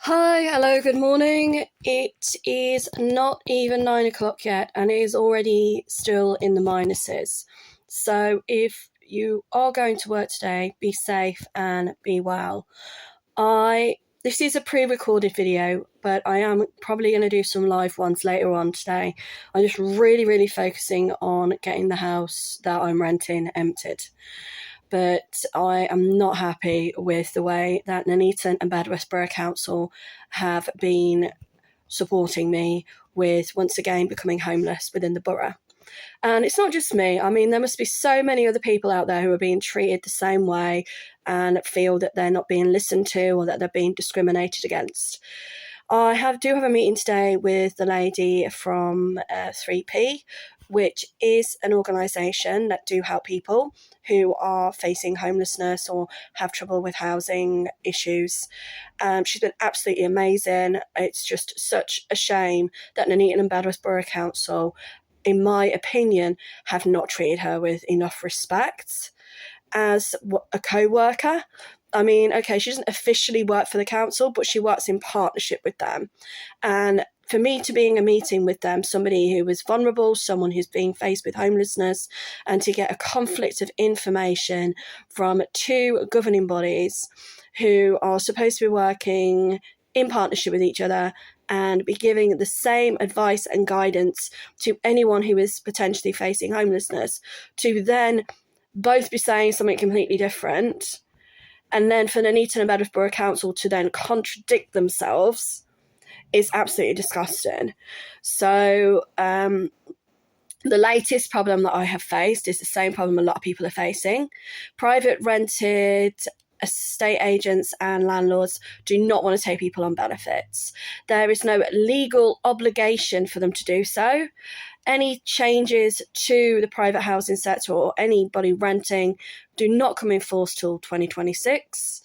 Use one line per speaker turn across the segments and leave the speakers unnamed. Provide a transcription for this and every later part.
Hi, hello, good morning. It is not even 9 o'clock yet, and it is already still in the minuses. So, if you are going to work today, be safe and be well. This is a pre-recorded video, but I am probably going to do some live ones later on today. I'm just really focusing on getting the house that I'm renting emptied. But I am not happy with the way that Nuneaton and Bedworth Borough Council have been supporting me with once again becoming homeless within the borough. And it's not just me. I mean, there must be so many other people out there who are being treated the same way and feel that they're not being listened to or that they're being discriminated against. I do have a meeting today with the lady from 3P, which is an organisation that do help people who are facing homelessness or have trouble with housing issues. She's been absolutely amazing. It's just such a shame that Nuneaton and Bedworth Borough Council, in my opinion, have not treated her with enough respect as a co-worker. I mean, okay, she doesn't officially work for the council, but she works in partnership with them. And for me to be in a meeting with them, somebody who is vulnerable, someone who's being faced with homelessness, and to get a conflict of information from two governing bodies who are supposed to be working in partnership with each other and be giving the same advice and guidance to anyone who is potentially facing homelessness, to then both be saying something completely different, and then for Nuneaton and Bedworth Borough Council to then contradict themselves is absolutely disgusting. So the latest problem that I have faced is the same problem a lot of people are facing. Private rented estate agents and landlords do not want to take people on benefits. There is no legal obligation for them to do so. Any changes to the private housing sector or anybody renting do not come in force till 2026,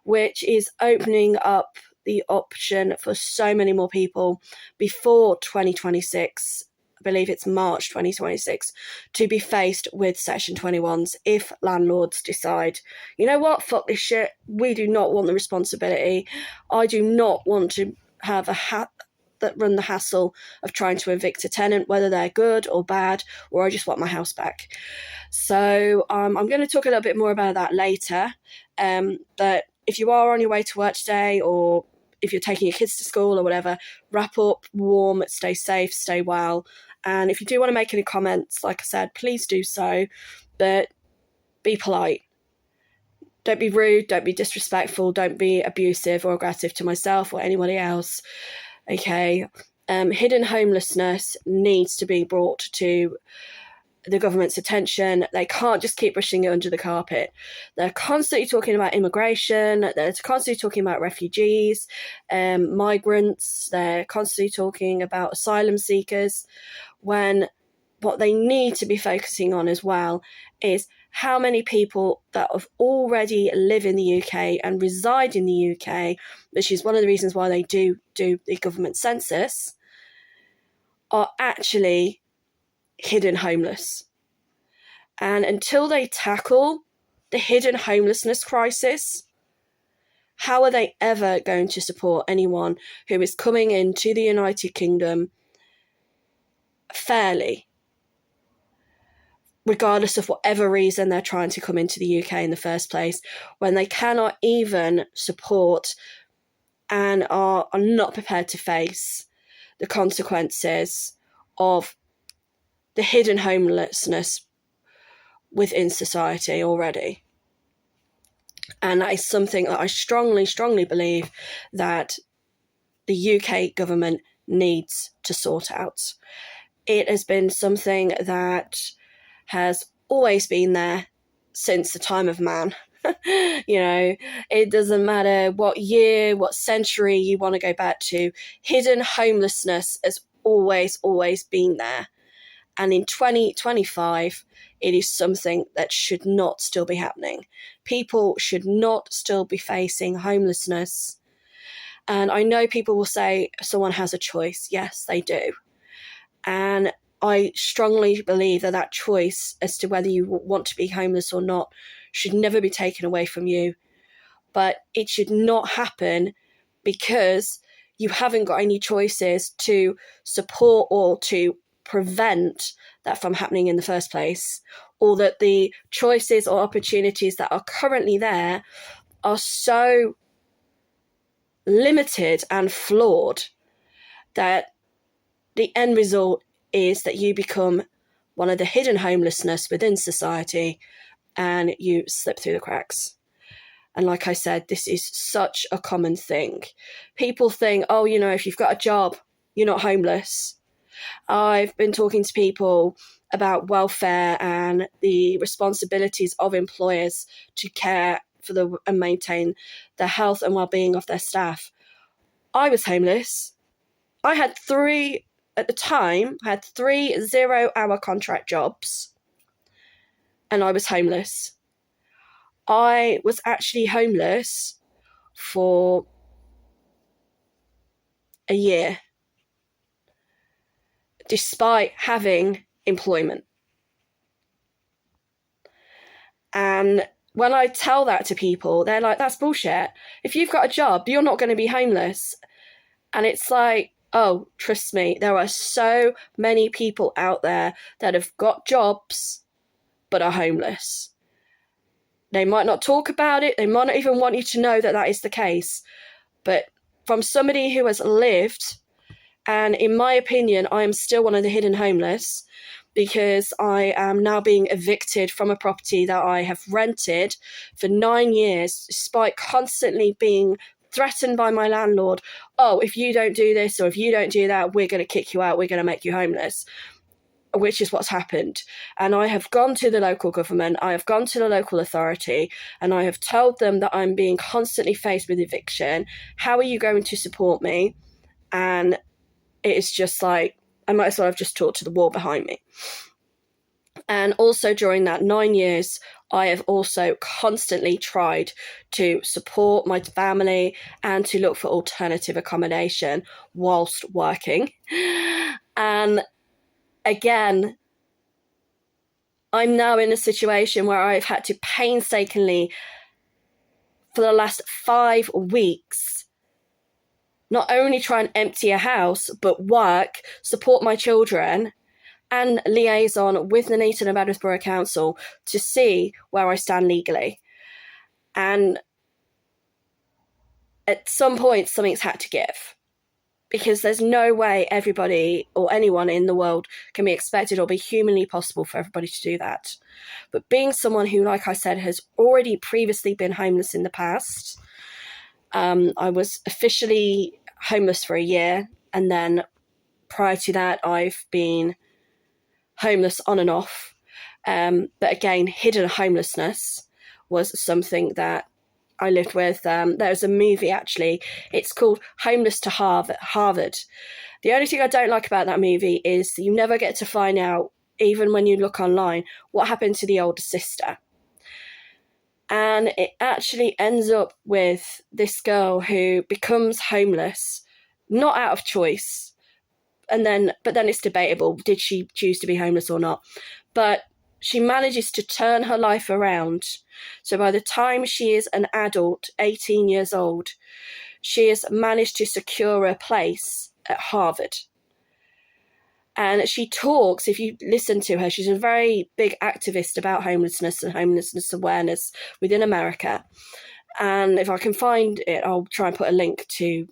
which is opening up the option for so many more people before 2026. I believe it's March 2026, to be faced with Section 21s if landlords decide, you know what, fuck this shit, we do not want the responsibility. I do not want to have that run the hassle of trying to evict a tenant, whether they're good or bad, or I just want my house back. So I'm going to talk a little bit more about that later. But if you are on your way to work today, or if you're taking your kids to school or whatever, wrap up warm, stay safe, stay well. And if you do want to make any comments, like I said, please do so, but be polite. Don't be rude, don't be disrespectful, don't be abusive or aggressive to myself or anybody else. Okay, hidden homelessness needs to be brought to the government's attention. They can't just keep brushing it under the carpet. They're constantly talking about immigration, they're constantly talking about refugees, migrants, they're constantly talking about asylum seekers, when what they need to be focusing on as well is how many people that have already live in the UK and reside in the UK, which is one of the reasons why they do the government census, are actually hidden homeless. And until they tackle the hidden homelessness crisis, how are they ever going to support anyone who is coming into the United Kingdom fairly, regardless of whatever reason they're trying to come into the UK in the first place, when they cannot even support and are not prepared to face the consequences of the hidden homelessness within society already. And that is something that I strongly believe that the UK government needs to sort out. It has been something that has always been there since the time of man. You know, it doesn't matter what year, what century you want to go back to, hidden homelessness has always been there. And in 2025, it is something that should not still be happening. People should not still be facing homelessness. And I know people will say someone has a choice. Yes, they do. And I strongly believe that choice as to whether you want to be homeless or not should never be taken away from you. But it should not happen because you haven't got any choices to support or to prevent that from happening in the first place, or that the choices or opportunities that are currently there are so limited and flawed that the end result is that you become one of the hidden homelessness within society and you slip through the cracks. And like I said, this is such a common thing. People think, oh, you know, if you've got a job, you're not homeless. I've been talking to people about welfare and the responsibilities of employers to care for and maintain the health and well-being of their staff. I was homeless. I had three 0-hour contract jobs, and I was homeless. I was actually homeless for a year, despite having employment. And when I tell that to people, they're like, that's bullshit. If you've got a job, you're not going to be homeless. And it's like, oh, trust me, there are so many people out there that have got jobs but are homeless. They might not talk about it. They might not even want you to know that that is the case. But from somebody who has lived, and in my opinion, I am still one of the hidden homeless, because I am now being evicted from a property that I have rented for 9 years, despite constantly being threatened by my landlord. Oh, if you don't do this or if you don't do that, we're going to kick you out. We're going to make you homeless, which is what's happened. And I have gone to the local government, I have gone to the local authority, and I have told them that I'm being constantly faced with eviction. How are you going to support me? And it is just like, I might as well have just talked to the wall behind me. And also during that 9 years, I have also constantly tried to support my family and to look for alternative accommodation whilst working. And again, I'm now in a situation where I've had to painstakingly, for the last 5 weeks, not only try and empty a house, but work, support my children, and liaison with the Nuneaton and Badworth Borough Council to see where I stand legally. And at some point, something's had to give, because there's no way everybody or anyone in the world can be expected or be humanly possible for everybody to do that. But being someone who, like I said, has already previously been homeless in the past, I was officially homeless for a year, and then prior to that, I've been homeless on and off. But again, hidden homelessness was something that I lived with. There's a movie, actually. It's called Homeless to Harvard. The only thing I don't like about that movie is you never get to find out, even when you look online, what happened to the older sister. And it actually ends up with this girl who becomes homeless, not out of choice. But then it's debatable, did she choose to be homeless or not? But she manages to turn her life around. So by the time she is an adult, 18 years old, she has managed to secure a place at Harvard. And she talks, if you listen to her, she's a very big activist about homelessness and homelessness awareness within America. And if I can find it, I'll try and put a link to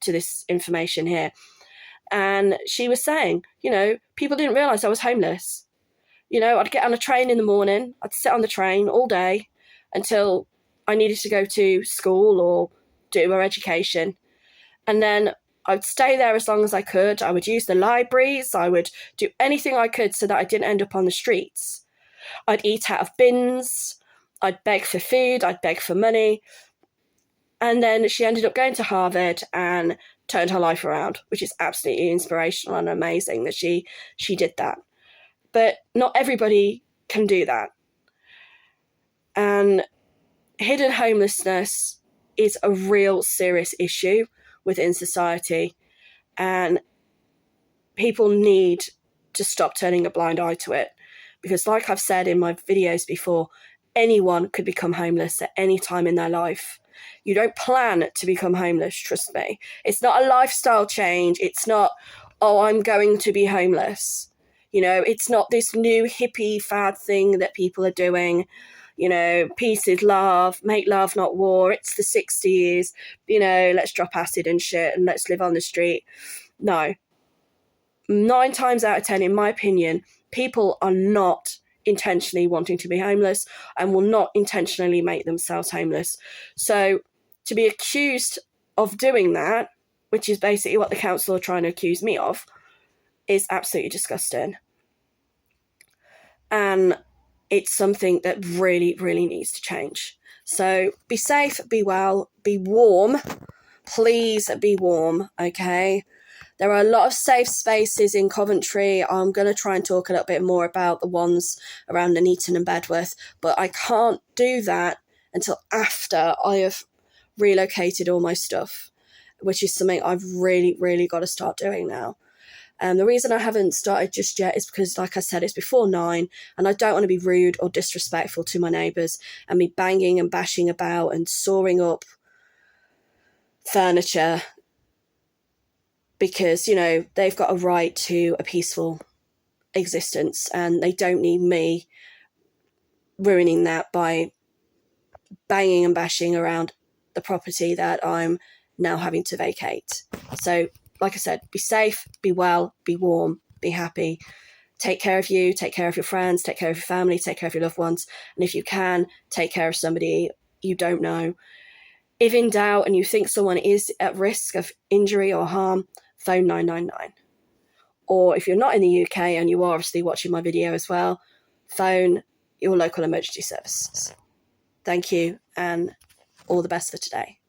this information here. And she was saying, people didn't realise I was homeless. I'd get on a train in the morning, I'd sit on the train all day until I needed to go to school or do her education. And then I'd stay there as long as I could. I would use the libraries. I would do anything I could so that I didn't end up on the streets. I'd eat out of bins. I'd beg for food. I'd beg for money. And then she ended up going to Harvard and turned her life around, which is absolutely inspirational and amazing that she did that. But not everybody can do that. And hidden homelessness is a real serious issue within society, and people need to stop turning a blind eye to it, because like I've said in my videos before, anyone could become homeless at any time in their life. You don't plan to become homeless, trust me. It's not a lifestyle change. It's not, oh, I'm going to be homeless. You know, it's not this new hippie fad thing that people are doing. You know, peace is love, make love, not war. It's the 60s, you know, let's drop acid and shit and let's live on the street. No. 9 times out of 10, in my opinion, people are not intentionally wanting to be homeless and will not intentionally make themselves homeless. So to be accused of doing that, which is basically what the council are trying to accuse me of, is absolutely disgusting. And it's something that really, really needs to change. So be safe, be well, be warm. Please be warm, okay? There are a lot of safe spaces in Coventry. I'm going to try and talk a little bit more about the ones around Nuneaton and Bedworth, but I can't do that until after I have relocated all my stuff, which is something I've really, really got to start doing now. The reason I haven't started just yet is because, like I said, it's before 9 and I don't want to be rude or disrespectful to my neighbours and be banging and bashing about and sawing up furniture because, you know, they've got a right to a peaceful existence and they don't need me ruining that by banging and bashing around the property that I'm now having to vacate. So, like I said, be safe, be well, be warm, be happy. Take care of you, take care of your friends, take care of your family, take care of your loved ones. And if you can, take care of somebody you don't know. If in doubt and you think someone is at risk of injury or harm, phone 999. Or if you're not in the UK and you are obviously watching my video as well, phone your local emergency services. Thank you and all the best for today.